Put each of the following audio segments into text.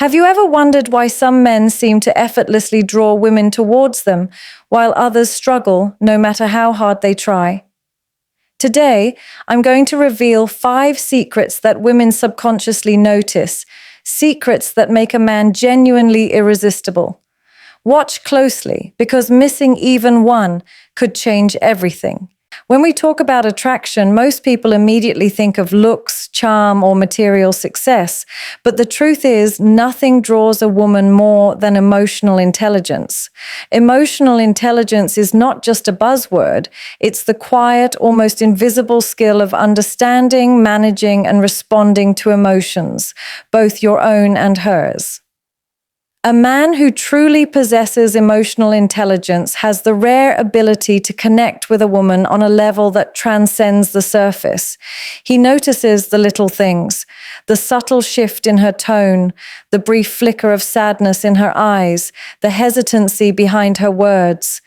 Have you ever wondered why some men seem to effortlessly draw women towards them, while others struggle no matter how hard they try? Today, I'm going to reveal 5 secrets that women subconsciously notice, secrets that make a man genuinely irresistible. Watch closely, because missing even one could change everything. When we talk about attraction, most people immediately think of looks, charm, or material success. But the truth is, nothing draws a woman more than emotional intelligence. Emotional intelligence is not just a buzzword. It's the quiet, almost invisible skill of understanding, managing, and responding to emotions, both your own and hers. A man who truly possesses emotional intelligence has the rare ability to connect with a woman on a level that transcends the surface. He notices the little things, the subtle shift in her tone, the brief flicker of sadness in her eyes, the hesitancy behind her words.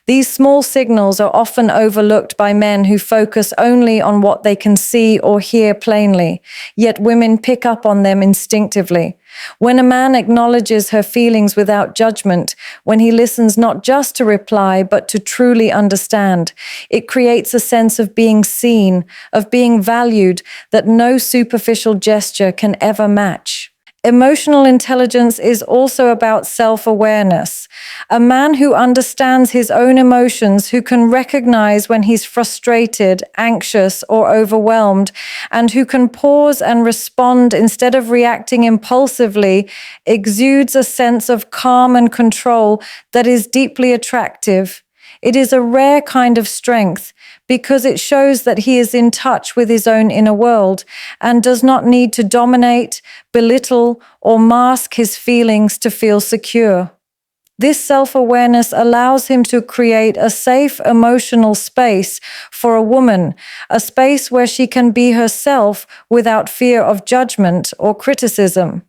These small signals are often overlooked by men who focus only on what they can see or hear plainly, yet women pick up on them instinctively. When a man acknowledges her feelings without judgment, when he listens not just to reply but to truly understand, it creates a sense of being seen, of being valued, that no superficial gesture can ever match. Emotional intelligence is also about self-awareness. A man who understands his own emotions, who can recognize when he's frustrated, anxious, or overwhelmed, and who can pause and respond instead of reacting impulsively, exudes a sense of calm and control that is deeply attractive. It is a rare kind of strength because it shows that he is in touch with his own inner world and does not need to dominate, belittle, or mask his feelings to feel secure. This self-awareness allows him to create a safe emotional space for a woman, a space where she can be herself without fear of judgment or criticism.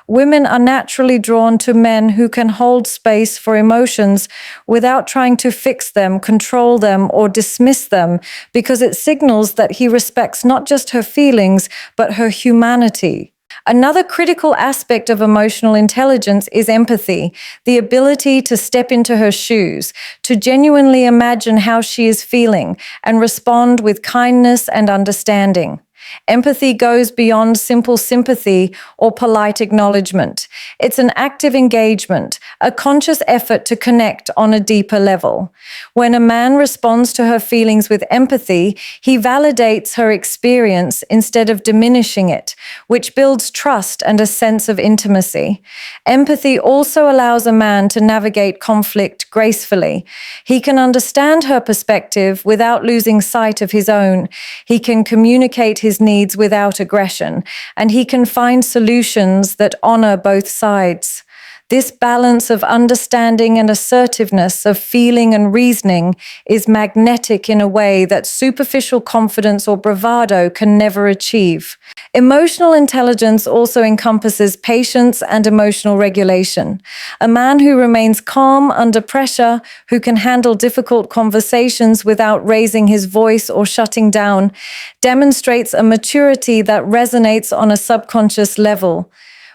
Women are naturally drawn to men who can hold space for emotions without trying to fix them, control them, or dismiss them, because it signals that he respects not just her feelings, but her humanity. Another critical aspect of emotional intelligence is empathy, the ability to step into her shoes, to genuinely imagine how she is feeling, and respond with kindness and understanding. Empathy goes beyond simple sympathy or polite acknowledgement. It's an active engagement, a conscious effort to connect on a deeper level. When a man responds to her feelings with empathy, he validates her experience instead of diminishing it, which builds trust and a sense of intimacy. Empathy also allows a man to navigate conflict gracefully. He can understand her perspective without losing sight of his own. He can communicate his needs without aggression, and he can find solutions that honor both sides. This balance of understanding and assertiveness, of feeling and reasoning, is magnetic in a way that superficial confidence or bravado can never achieve. Emotional intelligence also encompasses patience and emotional regulation. A man who remains calm under pressure, who can handle difficult conversations without raising his voice or shutting down, demonstrates a maturity that resonates on a subconscious level.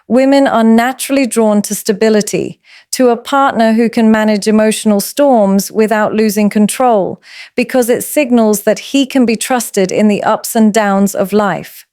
Women are naturally drawn to stability, to a partner who can manage emotional storms without losing control, because it signals that he can be trusted in the ups and downs of life.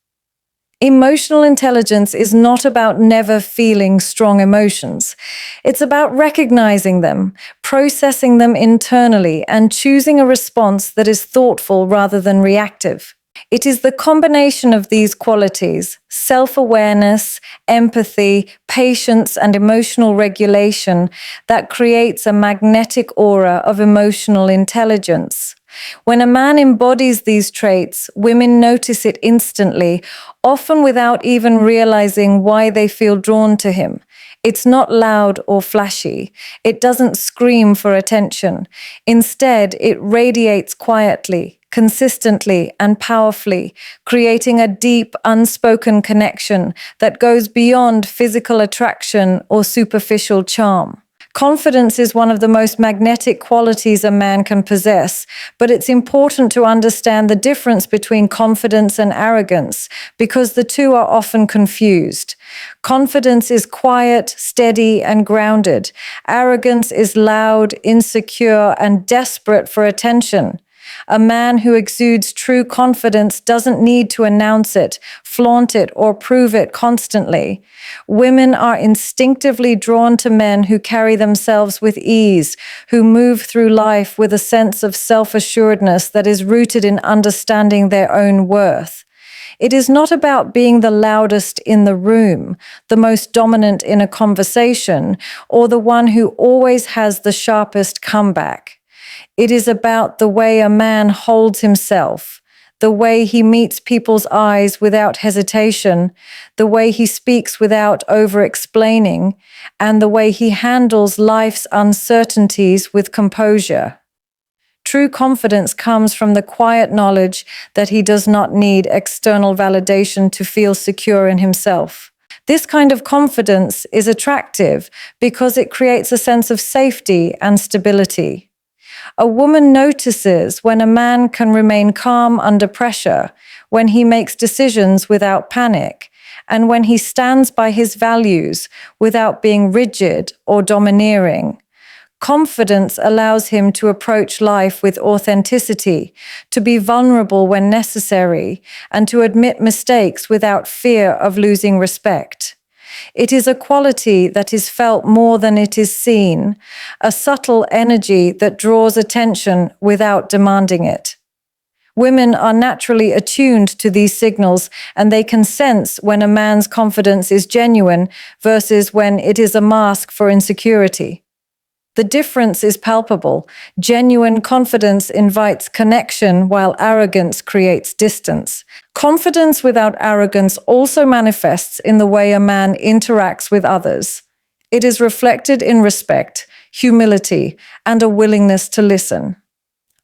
Emotional intelligence is not about never feeling strong emotions. It's about recognizing them, processing them internally, and choosing a response that is thoughtful rather than reactive. It is the combination of these qualities, self-awareness, empathy, patience, and emotional regulation, that creates a magnetic aura of emotional intelligence. When a man embodies these traits, women notice it instantly, often without even realizing why they feel drawn to him. It's not loud or flashy. It doesn't scream for attention. Instead, it radiates quietly, consistently, and powerfully, creating a deep, unspoken connection that goes beyond physical attraction or superficial charm. Confidence is one of the most magnetic qualities a man can possess, but it's important to understand the difference between confidence and arrogance, because the two are often confused. Confidence is quiet, steady, and grounded. Arrogance is loud, insecure, and desperate for attention. A man who exudes true confidence doesn't need to announce it, flaunt it, or prove it constantly. Women are instinctively drawn to men who carry themselves with ease, who move through life with a sense of self-assuredness that is rooted in understanding their own worth. It is not about being the loudest in the room, the most dominant in a conversation, or the one who always has the sharpest comeback. It is about the way a man holds himself, the way he meets people's eyes without hesitation, the way he speaks without over-explaining, and the way he handles life's uncertainties with composure. True confidence comes from the quiet knowledge that he does not need external validation to feel secure in himself. This kind of confidence is attractive because it creates a sense of safety and stability. A woman notices when a man can remain calm under pressure, when he makes decisions without panic, and when he stands by his values without being rigid or domineering. Confidence allows him to approach life with authenticity, to be vulnerable when necessary, and to admit mistakes without fear of losing respect. It is a quality that is felt more than it is seen, a subtle energy that draws attention without demanding it. Women are naturally attuned to these signals, and they can sense when a man's confidence is genuine versus when it is a mask for insecurity. The difference is palpable. Genuine confidence invites connection, while arrogance creates distance. Confidence without arrogance also manifests in the way a man interacts with others. It is reflected in respect, humility, and a willingness to listen.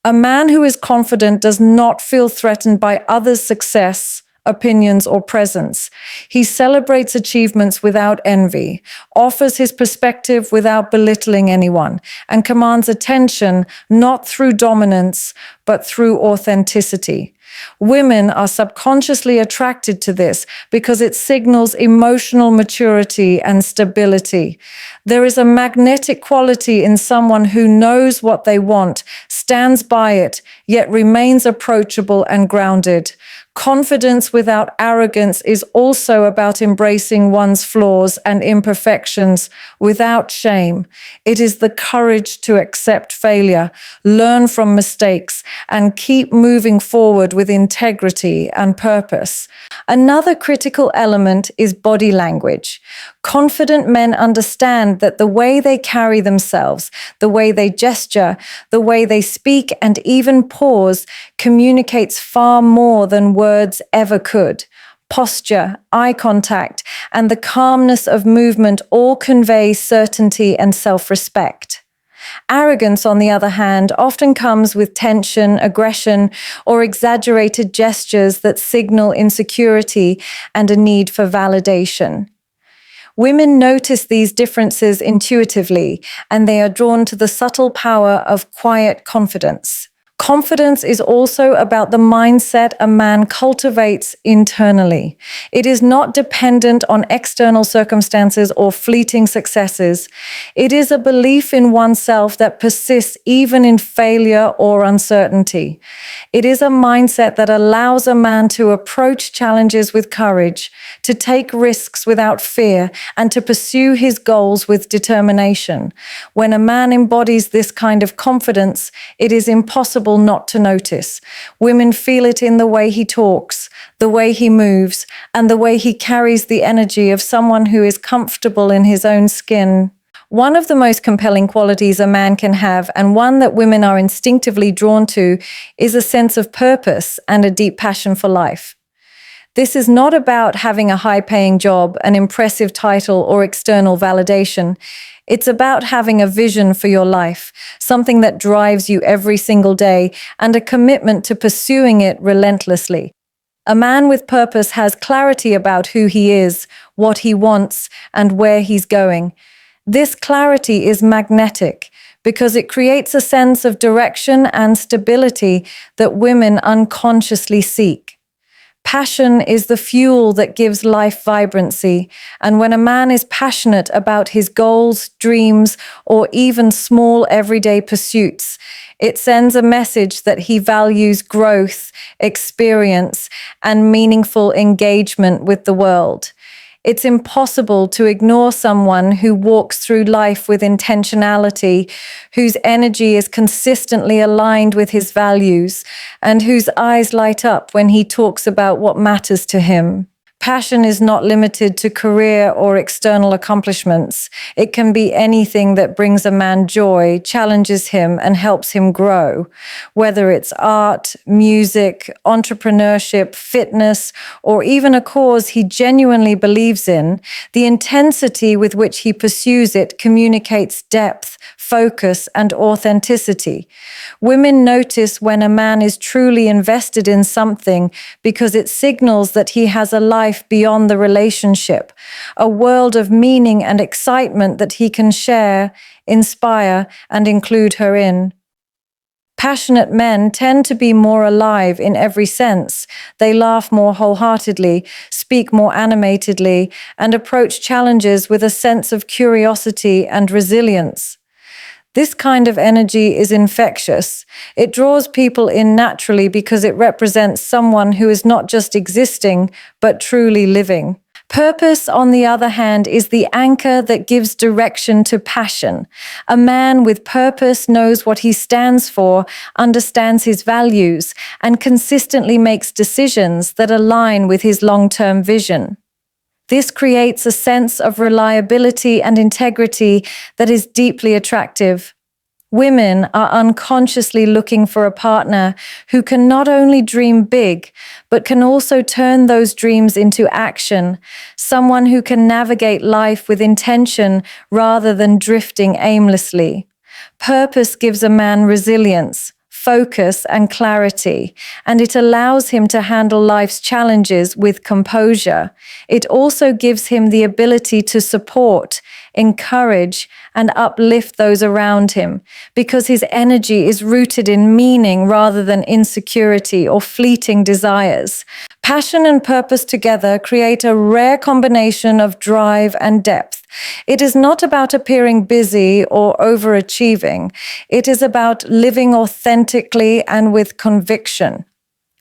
A man who is confident does not feel threatened by others' success, opinions, or presence. He celebrates achievements without envy, offers his perspective without belittling anyone, and commands attention not through dominance, but through authenticity. Women are subconsciously attracted to this because it signals emotional maturity and stability. There is a magnetic quality in someone who knows what they want, stands by it, yet remains approachable and grounded. Confidence without arrogance is also about embracing one's flaws and imperfections without shame. It is the courage to accept failure, learn from mistakes, and keep moving forward with integrity and purpose. Another critical element is body language. Confident men understand that the way they carry themselves, the way they gesture, the way they speak, and even pause communicates far more than words ever could. Posture, eye contact, and the calmness of movement all convey certainty and self-respect. Arrogance, on the other hand, often comes with tension, aggression, or exaggerated gestures that signal insecurity and a need for validation. Women notice these differences intuitively, and they are drawn to the subtle power of quiet confidence. Confidence is also about the mindset a man cultivates internally. It is not dependent on external circumstances or fleeting successes. It is a belief in oneself that persists even in failure or uncertainty. It is a mindset that allows a man to approach challenges with courage, to take risks without fear, and to pursue his goals with determination. When a man embodies this kind of confidence, it is impossible not to notice. Women feel it in the way he talks, the way he moves, and the way he carries the energy of someone who is comfortable in his own skin. One of the most compelling qualities a man can have, and one that women are instinctively drawn to, is a sense of purpose and a deep passion for life. This is not about having a high-paying job, an impressive title, or external validation. It's about having a vision for your life, something that drives you every single day, and a commitment to pursuing it relentlessly. A man with purpose has clarity about who he is, what he wants, and where he's going. This clarity is magnetic because it creates a sense of direction and stability that women unconsciously seek. Passion is the fuel that gives life vibrancy, and when a man is passionate about his goals, dreams, or even small everyday pursuits, it sends a message that he values growth, experience, and meaningful engagement with the world. It's impossible to ignore someone who walks through life with intentionality, whose energy is consistently aligned with his values, and whose eyes light up when he talks about what matters to him. Passion is not limited to career or external accomplishments. It can be anything that brings a man joy, challenges him, and helps him grow. Whether it's art, music, entrepreneurship, fitness, or even a cause he genuinely believes in, the intensity with which he pursues it communicates depth, focus, and authenticity. Women notice when a man is truly invested in something because it signals that he has a life beyond the relationship, a world of meaning and excitement that he can share, inspire, and include her in. Passionate men tend to be more alive in every sense. They laugh more wholeheartedly, speak more animatedly, and approach challenges with a sense of curiosity and resilience. This kind of energy is infectious. It draws people in naturally because it represents someone who is not just existing, but truly living. Purpose, on the other hand, is the anchor that gives direction to passion. A man with purpose knows what he stands for, understands his values, and consistently makes decisions that align with his long-term vision. This creates a sense of reliability and integrity that is deeply attractive. Women are unconsciously looking for a partner who can not only dream big, but can also turn those dreams into action, someone who can navigate life with intention rather than drifting aimlessly. Purpose gives a man resilience, focus, and clarity, and it allows him to handle life's challenges with composure. It also gives him the ability to support, encourage, and uplift those around him, because his energy is rooted in meaning rather than insecurity or fleeting desires. Passion and purpose together create a rare combination of drive and depth. It is not about appearing busy or overachieving. It is about living authentically and with conviction.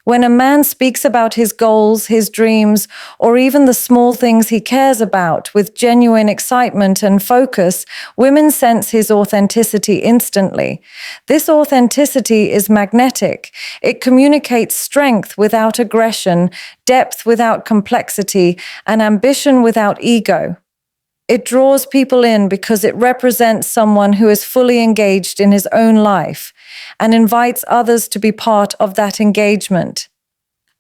When a man speaks about his goals, his dreams, or even the small things he cares about with genuine excitement and focus, women sense his authenticity instantly. This authenticity is magnetic. It communicates strength without aggression, depth without complexity, and ambition without ego. It draws people in because it represents someone who is fully engaged in his own life and invites others to be part of that engagement.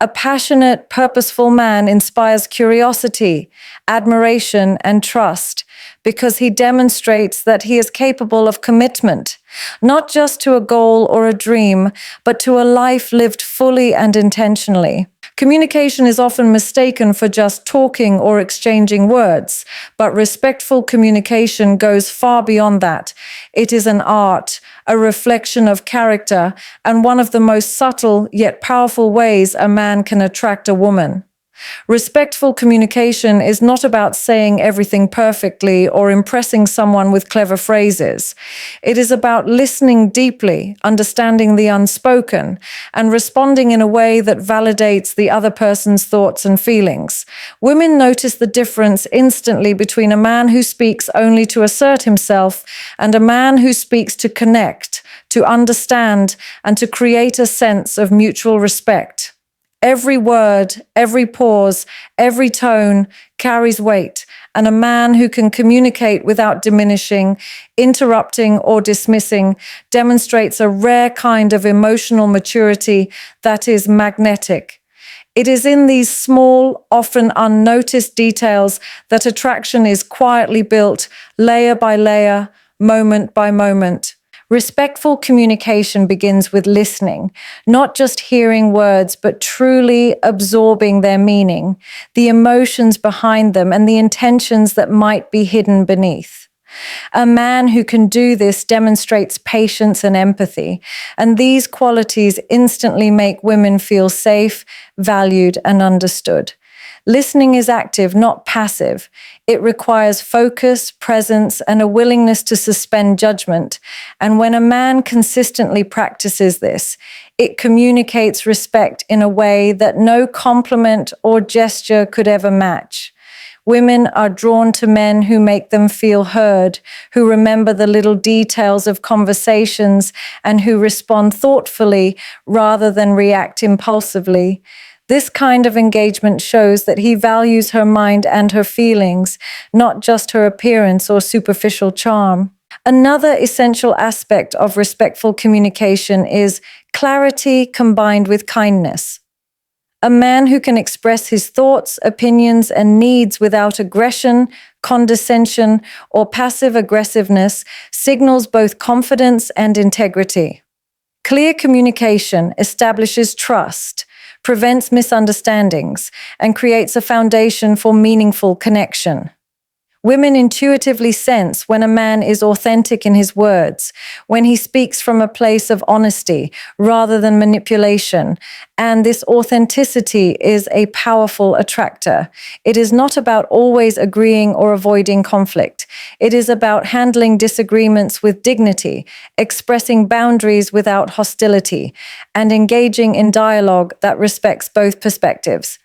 A passionate, purposeful man inspires curiosity, admiration, and trust because he demonstrates that he is capable of commitment, not just to a goal or a dream, but to a life lived fully and intentionally. Communication is often mistaken for just talking or exchanging words, but respectful communication goes far beyond that. It is an art, a reflection of character, and one of the most subtle yet powerful ways a man can attract a woman. Respectful communication is not about saying everything perfectly or impressing someone with clever phrases. It is about listening deeply, understanding the unspoken, and responding in a way that validates the other person's thoughts and feelings. Women notice the difference instantly between a man who speaks only to assert himself and a man who speaks to connect, to understand, and to create a sense of mutual respect. Every word, every pause, every tone carries weight, and a man who can communicate without diminishing, interrupting, or dismissing demonstrates a rare kind of emotional maturity that is magnetic. It is in these small, often unnoticed details that attraction is quietly built, layer by layer, moment by moment. Respectful communication begins with listening, not just hearing words, but truly absorbing their meaning, the emotions behind them, and the intentions that might be hidden beneath. A man who can do this demonstrates patience and empathy, and these qualities instantly make women feel safe, valued, and understood. Listening is active, not passive. It requires focus, presence, and a willingness to suspend judgment. And when a man consistently practices this, it communicates respect in a way that no compliment or gesture could ever match. Women are drawn to men who make them feel heard, who remember the little details of conversations, and who respond thoughtfully rather than react impulsively. This kind of engagement shows that he values her mind and her feelings, not just her appearance or superficial charm. Another essential aspect of respectful communication is clarity combined with kindness. A man who can express his thoughts, opinions, and needs without aggression, condescension, or passive aggressiveness signals both confidence and integrity. Clear communication establishes trust, prevents misunderstandings, and creates a foundation for meaningful connection. Women intuitively sense when a man is authentic in his words, when he speaks from a place of honesty rather than manipulation, and this authenticity is a powerful attractor. It is not about always agreeing or avoiding conflict. It is about handling disagreements with dignity, expressing boundaries without hostility, and engaging in dialogue that respects both perspectives.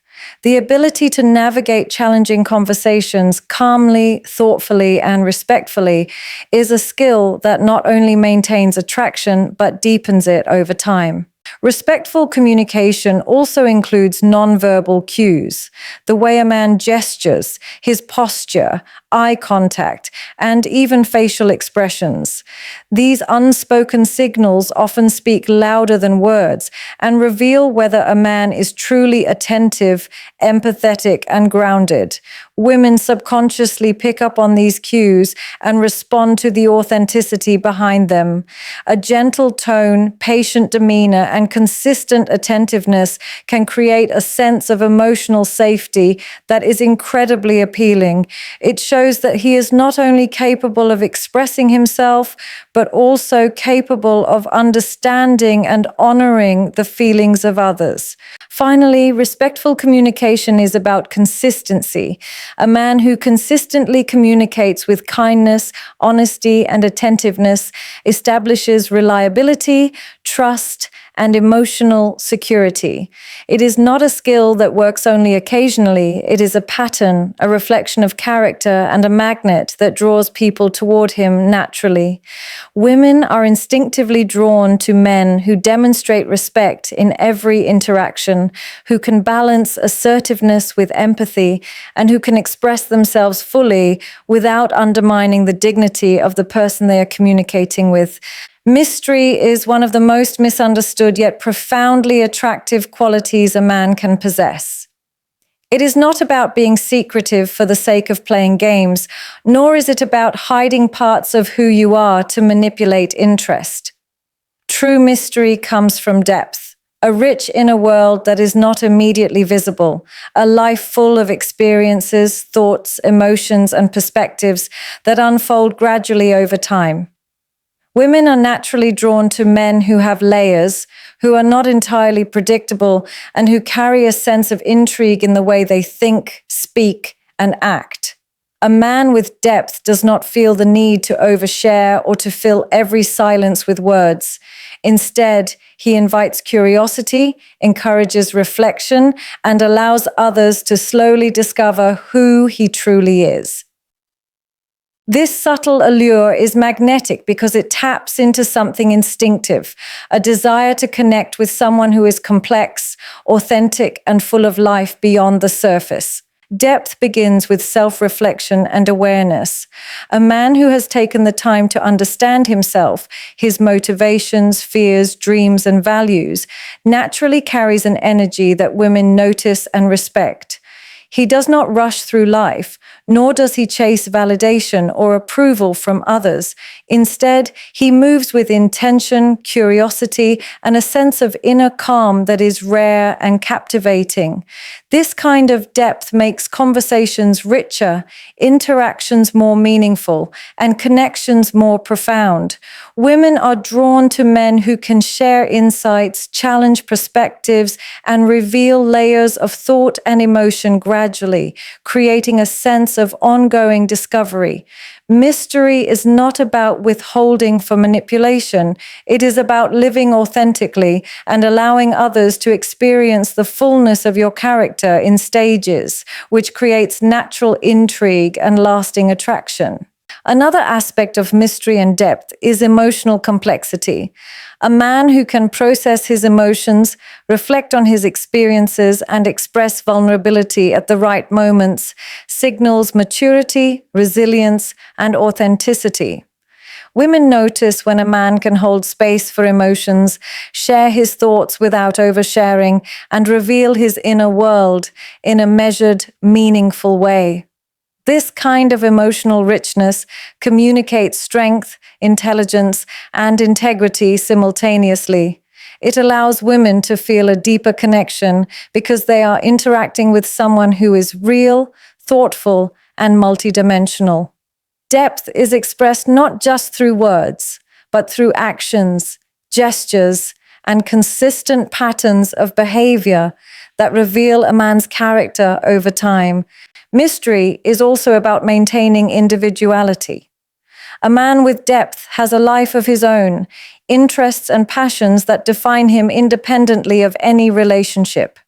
The ability to navigate challenging conversations calmly, thoughtfully, and respectfully is a skill that not only maintains attraction but deepens it over time. Respectful communication also includes nonverbal cues, the way a man gestures, his posture, eye contact, and even facial expressions. These unspoken signals often speak louder than words and reveal whether a man is truly attentive, empathetic, and grounded. Women subconsciously pick up on these cues and respond to the authenticity behind them. A gentle tone, patient demeanor, and consistent attentiveness can create a sense of emotional safety that is incredibly appealing. It shows that he is not only capable of expressing himself, but also capable of understanding and honoring the feelings of others. Finally, respectful communication is about consistency. A man who consistently communicates with kindness, honesty, and attentiveness establishes reliability, trust, and emotional security. It is not a skill that works only occasionally. It is a pattern, a reflection of character, and a magnet that draws people toward him naturally. Women are instinctively drawn to men who demonstrate respect in every interaction, who can balance assertiveness with empathy, and who can express themselves fully without undermining the dignity of the person they are communicating with. Mystery is one of the most misunderstood yet profoundly attractive qualities a man can possess. It is not about being secretive for the sake of playing games, nor is it about hiding parts of who you are to manipulate interest. True mystery comes from depth, a rich inner world that is not immediately visible, a life full of experiences, thoughts, emotions, and perspectives that unfold gradually over time. Women are naturally drawn to men who have layers, who are not entirely predictable, and who carry a sense of intrigue in the way they think, speak, and act. A man with depth does not feel the need to overshare or to fill every silence with words. Instead, he invites curiosity, encourages reflection, and allows others to slowly discover who he truly is. This subtle allure is magnetic because it taps into something instinctive, a desire to connect with someone who is complex, authentic, and full of life beyond the surface. Depth begins with self-reflection and awareness. A man who has taken the time to understand himself, his motivations, fears, dreams, and values, naturally carries an energy that women notice and respect. He does not rush through life, nor does he chase validation or approval from others. Instead, he moves with intention, curiosity, and a sense of inner calm that is rare and captivating. This kind of depth makes conversations richer, interactions more meaningful, and connections more profound. Women are drawn to men who can share insights, challenge perspectives, and reveal layers of thought and emotion gradually, creating a sense of ongoing discovery. Mystery is not about withholding for manipulation. It is about living authentically and allowing others to experience the fullness of your character in stages, which creates natural intrigue and lasting attraction. Another aspect of mystery and depth is emotional complexity. A man who can process his emotions, reflect on his experiences, and express vulnerability at the right moments signals maturity, resilience, and authenticity. Women notice when a man can hold space for emotions, share his thoughts without oversharing, and reveal his inner world in a measured, meaningful way. This kind of emotional richness communicates strength, intelligence, and integrity simultaneously. It allows women to feel a deeper connection because they are interacting with someone who is real, thoughtful, and multidimensional. Depth is expressed not just through words, but through actions, gestures, and consistent patterns of behavior that reveal a man's character over time. Mystery is also about maintaining individuality. A man with depth has a life of his own, interests and passions that define him independently of any relationship.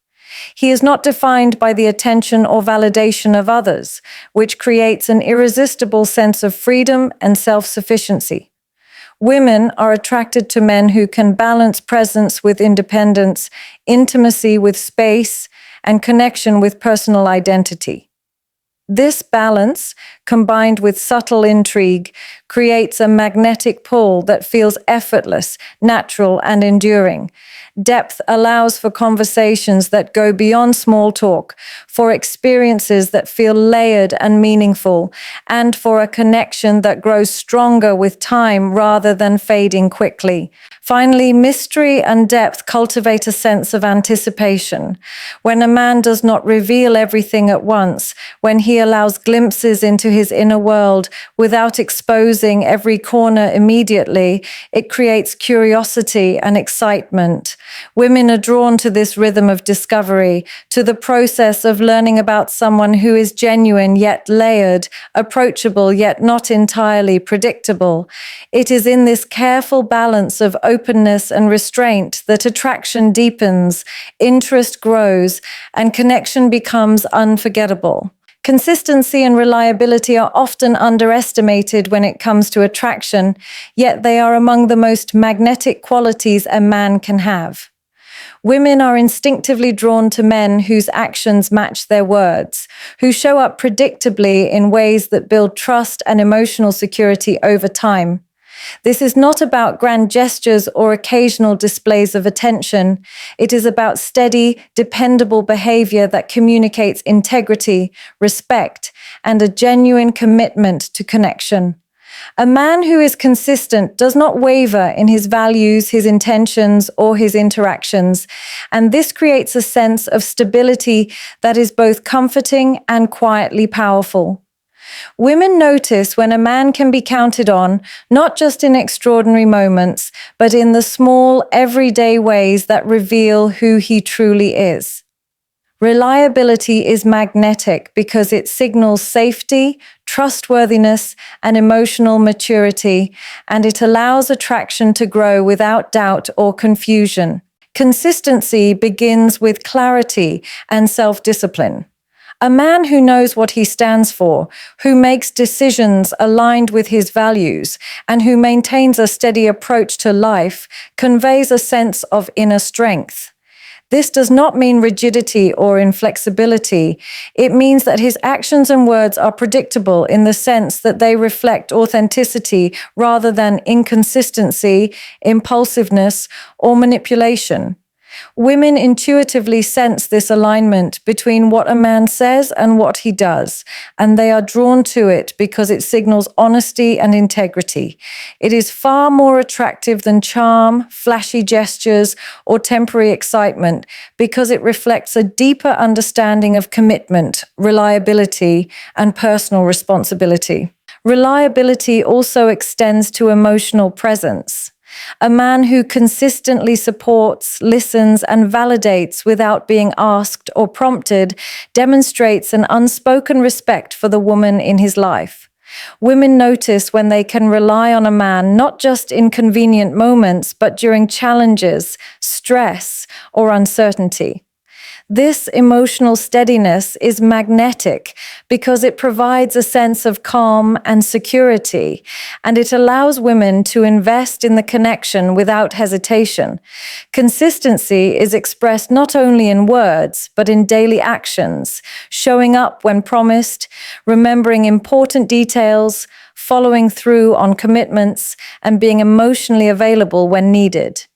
He is not defined by the attention or validation of others, which creates an irresistible sense of freedom and self-sufficiency. Women are attracted to men who can balance presence with independence, intimacy with space, and connection with personal identity. This balance, combined with subtle intrigue, creates a magnetic pull that feels effortless, natural, and enduring. Depth allows for conversations that go beyond small talk, for experiences that feel layered and meaningful, and for a connection that grows stronger with time rather than fading quickly. Finally, mystery and depth cultivate a sense of anticipation. When a man does not reveal everything at once, when he allows glimpses into his inner world without exposing every corner immediately, it creates curiosity and excitement. Women are drawn to this rhythm of discovery, to the process of learning about someone who is genuine yet layered, approachable yet not entirely predictable. It is in this careful balance of openness and restraint that attraction deepens, interest grows, and connection becomes unforgettable. Consistency and reliability are often underestimated when it comes to attraction, yet they are among the most magnetic qualities a man can have. Women are instinctively drawn to men whose actions match their words, who show up predictably in ways that build trust and emotional security over time. This is not about grand gestures or occasional displays of attention. It is about steady, dependable behavior that communicates integrity, respect, and a genuine commitment to connection. A man who is consistent does not waver in his values, his intentions, or his interactions, and this creates a sense of stability that is both comforting and quietly powerful. Women notice when a man can be counted on, not just in extraordinary moments, but in the small, everyday ways that reveal who he truly is. Reliability is magnetic because it signals safety, trustworthiness, and emotional maturity, and it allows attraction to grow without doubt or confusion. Consistency begins with clarity and self-discipline. A man who knows what he stands for, who makes decisions aligned with his values, and who maintains a steady approach to life conveys a sense of inner strength. This does not mean rigidity or inflexibility. It means that his actions and words are predictable in the sense that they reflect authenticity rather than inconsistency, impulsiveness, or manipulation. Women intuitively sense this alignment between what a man says and what he does, and they are drawn to it because it signals honesty and integrity. It is far more attractive than charm, flashy gestures, or temporary excitement because it reflects a deeper understanding of commitment, reliability, and personal responsibility. Reliability also extends to emotional presence. A man who consistently supports, listens, and validates without being asked or prompted demonstrates an unspoken respect for the woman in his life. Women notice when they can rely on a man not just in convenient moments, but during challenges, stress, or uncertainty. This emotional steadiness is magnetic because it provides a sense of calm and security, and it allows women to invest in the connection without hesitation. Consistency is expressed not only in words, but in daily actions, showing up when promised, remembering important details, following through on commitments, and being emotionally available when needed.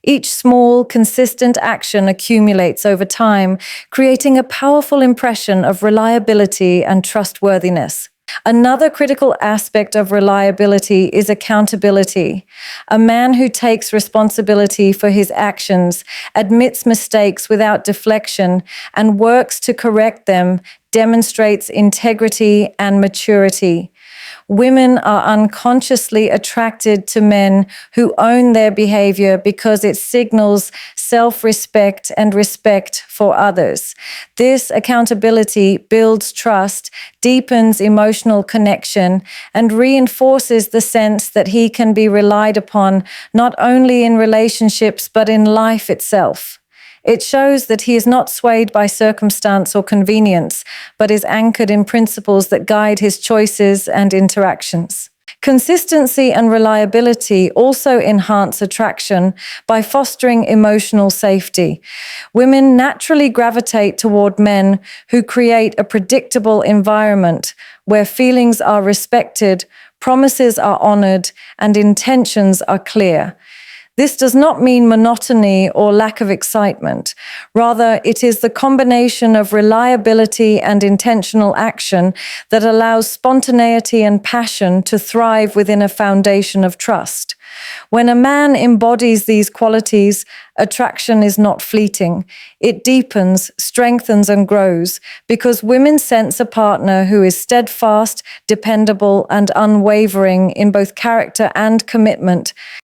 Each small, consistent action accumulates over time, creating a powerful impression of reliability and trustworthiness. Another critical aspect of reliability is accountability. A man who takes responsibility for his actions, admits mistakes without deflection, and works to correct them demonstrates integrity and maturity. Women are unconsciously attracted to men who own their behavior because it signals self-respect and respect for others. This accountability builds trust, deepens emotional connection, and reinforces the sense that he can be relied upon not only in relationships but in life itself. It shows that he is not swayed by circumstance or convenience, but is anchored in principles that guide his choices and interactions. Consistency and reliability also enhance attraction by fostering emotional safety. Women naturally gravitate toward men who create a predictable environment where feelings are respected, promises are honored, and intentions are clear. This does not mean monotony or lack of excitement. Rather, it is the combination of reliability and intentional action that allows spontaneity and passion to thrive within a foundation of trust. When a man embodies these qualities, attraction is not fleeting. It deepens, strengthens, and grows because women sense a partner who is steadfast, dependable, and unwavering in both character and commitment.